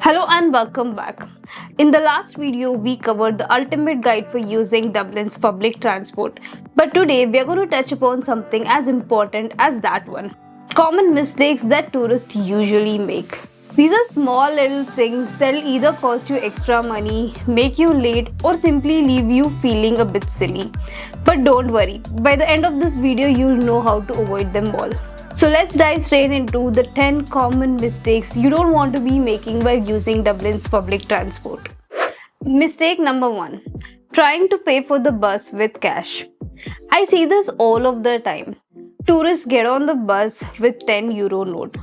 Hello and welcome back. In the last video, we covered the ultimate guide for using Dublin's public transport. But today, we are going to touch upon something as important as that one. Common mistakes that tourists usually make. These are small little things that will either cost you extra money, make you late, or simply leave you feeling a bit silly. But don't worry, by the end of this video, you'll know how to avoid them all. So let's dive straight into the 10 common mistakes you don't want to be making while using Dublin's public transport. Mistake number 1. Trying to pay for the bus with cash. I see this all of the time. Tourists get on the bus with €10 note.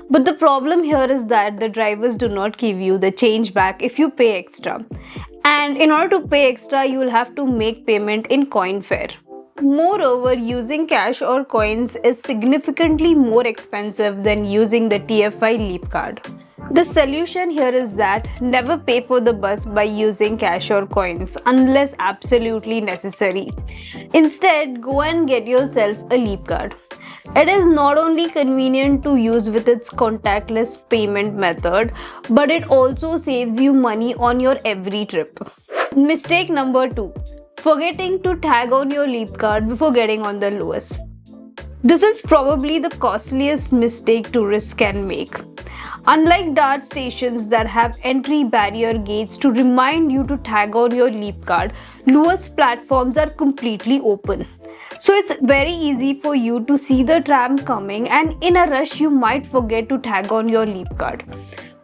But the problem here is that the drivers do not give you the change back if you pay extra. And in order to pay extra, you will have to make payment in coin fare. Moreover, using cash or coins is significantly more expensive than using the TFI Leap card. The solution here is that never pay for the bus by using cash or coins unless absolutely necessary. Instead, go and get yourself a Leap card. It is not only convenient to use with its contactless payment method, but it also saves you money on your every trip. Mistake number 2. Forgetting to tag on your Leap card before getting on the Luas. This is probably the costliest mistake tourists can make. Unlike DART stations that have entry barrier gates to remind you to tag on your Leap card, Luas platforms are completely open. So it's very easy for you to see the tram coming, and in a rush you might forget to tag on your Leap card.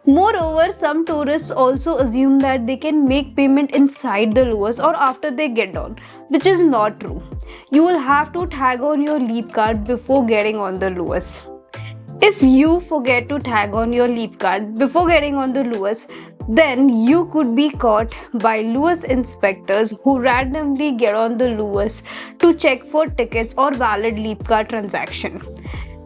Moreover, some tourists also assume that they can make payment inside the Luas or after they get on, which is not true. You will have to tag on your Leap card before getting on the Luas. If you forget to tag on your Leap card before getting on the Luas, then you could be caught by Luas inspectors who randomly get on the Luas to check for tickets or valid Leap card transaction.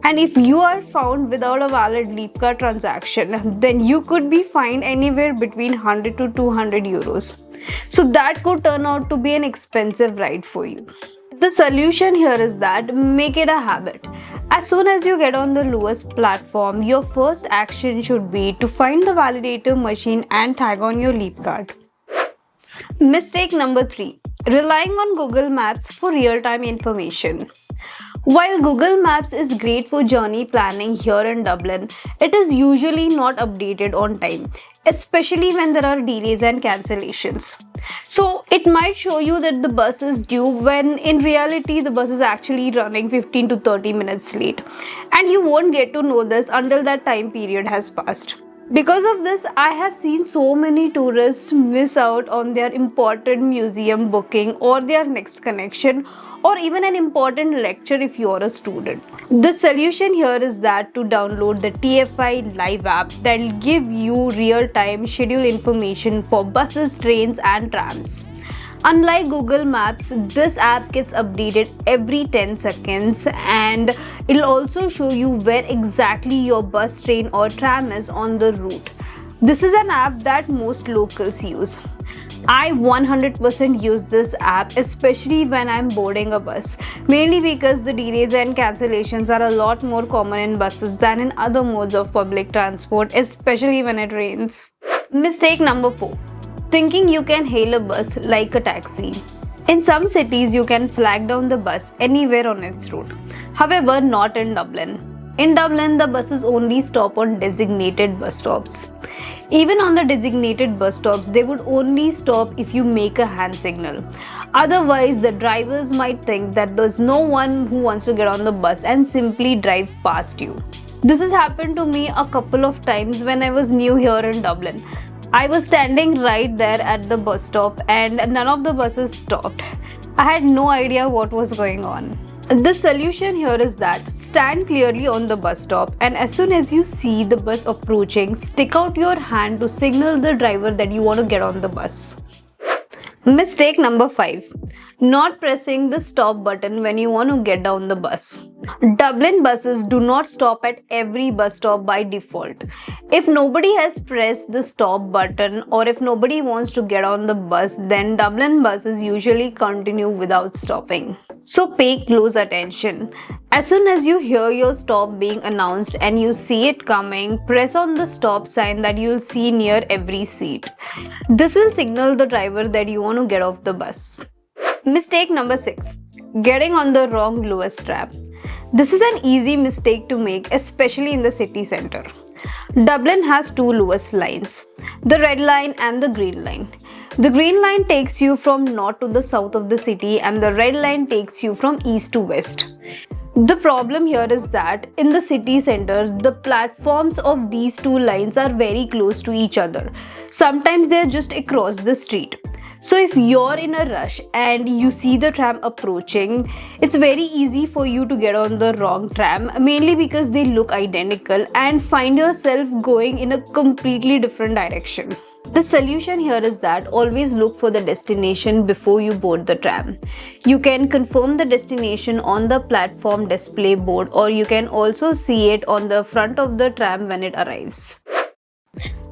And if you are found without a valid Leap card transaction, then you could be fined anywhere between 100 to €200. So that could turn out to be an expensive ride for you. The solution here is that make it a habit. As soon as you get on the Luas platform, your first action should be to find the validator machine and tag on your Leap card. Mistake number 3. Relying on Google Maps for real-time information. While Google Maps is great for journey planning here in Dublin, it is usually not updated on time, especially when there are delays and cancellations. So it might show you that the bus is due when in reality the bus is actually running 15 to 30 minutes late, and you won't get to know this until that time period has passed. Because of this, I have seen so many tourists miss out on their important museum booking or their next connection, or even an important lecture if you are a student. The solution here is that to download the TFI Live app that will give you real-time schedule information for buses, trains and trams. Unlike Google Maps, this app gets updated every 10 seconds, and it'll also show you where exactly your bus, train or tram is on the route. This is an app that most locals use. I 100% use this app, especially when I'm boarding a bus, mainly because the delays and cancellations are a lot more common in buses than in other modes of public transport, especially when it rains. Mistake number 4. Thinking you can hail a bus like a taxi. In some cities, you can flag down the bus anywhere on its route. However, not in Dublin. In Dublin, the buses only stop on designated bus stops. Even on the designated bus stops, they would only stop if you make a hand signal. Otherwise, the drivers might think that there's no one who wants to get on the bus and simply drive past you. This has happened to me a couple of times when I was new here in Dublin. I was standing right there at the bus stop and none of the buses stopped. I had no idea what was going on. The solution here is that stand clearly on the bus stop, and as soon as you see the bus approaching, stick out your hand to signal the driver that you want to get on the bus. Mistake number 5. Not pressing the stop button when you want to get down the bus. Dublin buses do not stop at every bus stop by default. If nobody has pressed the stop button or if nobody wants to get on the bus, then Dublin buses usually continue without stopping. So pay close attention. As soon as you hear your stop being announced and you see it coming, press on the stop sign that you'll see near every seat. This will signal the driver that you want to get off the bus. Mistake number 6. Getting on the wrong Luas tram. This is an easy mistake to make, especially in the city center. Dublin has two Luas lines, the red line and the green line. The green line takes you from north to the south of the city and the red line takes you from east to west. The problem here is that in the city center, the platforms of these two lines are very close to each other. Sometimes they are just across the street. So if you're in a rush and you see the tram approaching, it's very easy for you to get on the wrong tram, mainly because they look identical, and find yourself going in a completely different direction. The solution here is that always look for the destination before you board the tram. You can confirm the destination on the platform display board, or you can also see it on the front of the tram when it arrives.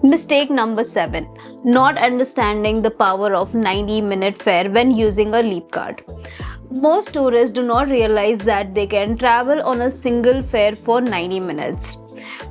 Mistake number 7. Not understanding the power of 90-minute fare when using a leap card. Most tourists do not realize that they can travel on a single fare for 90 minutes.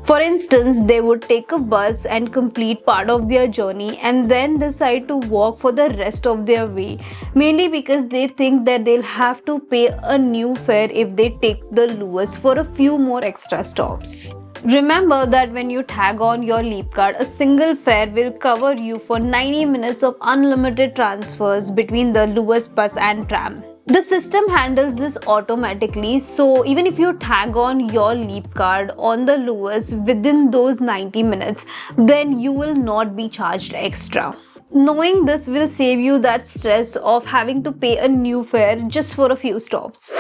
For instance, they would take a bus and complete part of their journey and then decide to walk for the rest of their way, mainly because they think that they'll have to pay a new fare if they take the Luas for a few more extra stops. Remember that when you tag on your leap card, a single fare will cover you for 90 minutes of unlimited transfers between the Luas bus and tram. The system handles this automatically, so even if you tag on your leap card on the Luas within those 90 minutes, then you will not be charged extra. Knowing this will save you that stress of having to pay a new fare just for a few stops.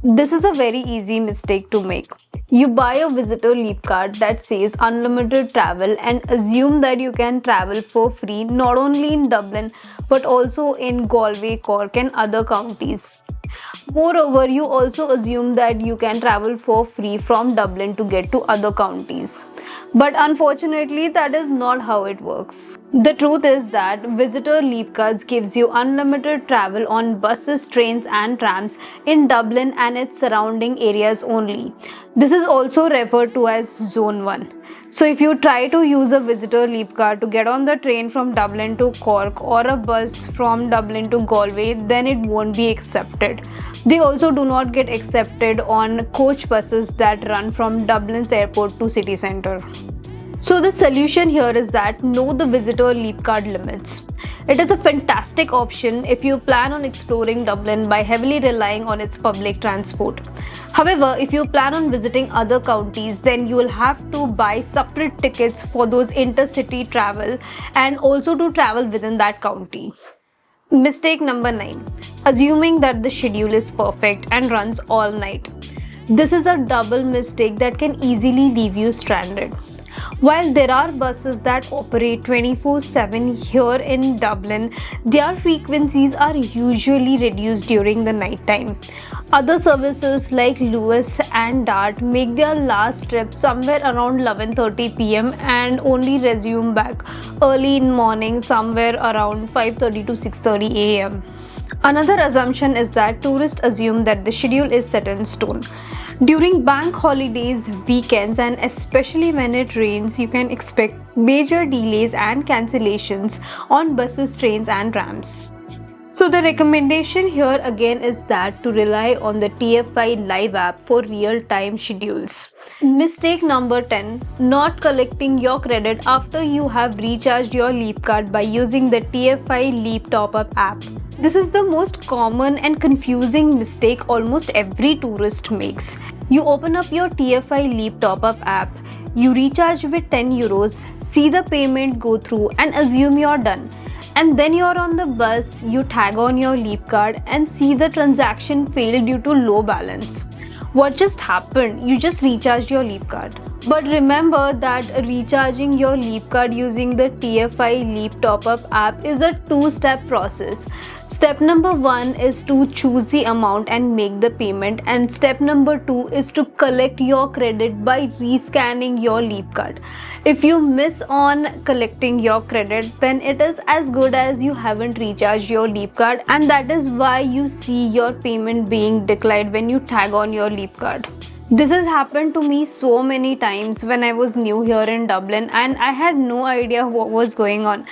This is a very easy mistake to make. You buy a visitor leap card that says unlimited travel and assume that you can travel for free not only in Dublin but also in Galway, Cork and other counties. Moreover, you also assume that you can travel for free from Dublin to get to other counties. But unfortunately, that is not how it works. The truth is that visitor leap cards gives you unlimited travel on buses, trains and trams in Dublin and its surrounding areas only. This is also referred to as Zone 1. So if you try to use a visitor leap card to get on the train from Dublin to Cork or a bus from Dublin to Galway, then it won't be accepted. They also do not get accepted on coach buses that run from Dublin's airport to city centre. So the solution here is that know the visitor leap card limits. It is a fantastic option if you plan on exploring Dublin by heavily relying on its public transport. However, if you plan on visiting other counties, then you will have to buy separate tickets for those intercity travel and also to travel within that county. Mistake number 9. Assuming that the schedule is perfect and runs all night. This is a double mistake that can easily leave you stranded. While there are buses that operate 24/7 here in Dublin, their frequencies are usually reduced during the night time. Other services like Luas and Dart make their last trip somewhere around 11:30 p.m. and only resume back early in morning somewhere around 5:30 to 6:30 a.m. Another assumption is that tourists assume that the schedule is set in stone. During bank holidays, weekends and especially when it rains, you can expect major delays and cancellations on buses, trains and trams. So the recommendation here again is that to rely on the TFI Live app for real-time schedules. Mistake number 10. Not collecting your credit after you have recharged your Leap card by using the TFI Leap Top-Up app. This is the most common and confusing mistake almost every tourist makes. You open up your TFI Leap Top-Up app, you recharge with 10 euros, see the payment go through and assume you're done. And then you're on the bus, you tag on your Leap card and see the transaction failed due to low balance. What just happened? You just recharged your Leap card. But remember that recharging your Leap card using the TFI Leap Top-Up app is a two-step process. Step number 1 is to choose the amount and make the payment, and step number 2 is to collect your credit by rescanning your leap card. If you miss on collecting your credit, then it is as good as you haven't recharged your leap card, and that is why you see your payment being declined when you tag on your leap card. This has happened to me so many times when I was new here in Dublin and I had no idea what was going on.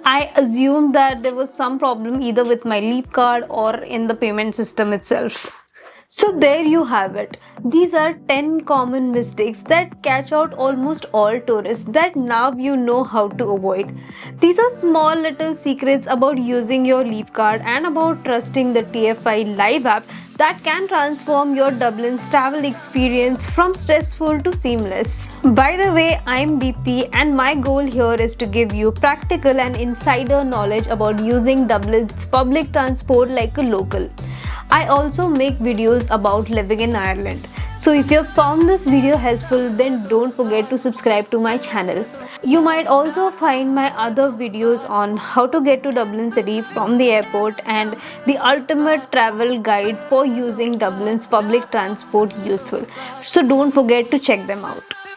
I assumed that there was some problem either with my leap card or in the payment system itself. So there you have it. These are 10 common mistakes that catch out almost all tourists that now you know how to avoid. These are small little secrets about using your leap card and about trusting the TFI Live app that can transform your Dublin's travel experience from stressful to seamless. By the way, I'm Deepti and my goal here is to give you practical and insider knowledge about using Dublin's public transport like a local. I also make videos about living in Ireland. So if you have found this video helpful, then don't forget to subscribe to my channel. You might also find my other videos on how to get to Dublin City from the airport and the ultimate travel guide for using Dublin's public transport useful. So don't forget to check them out.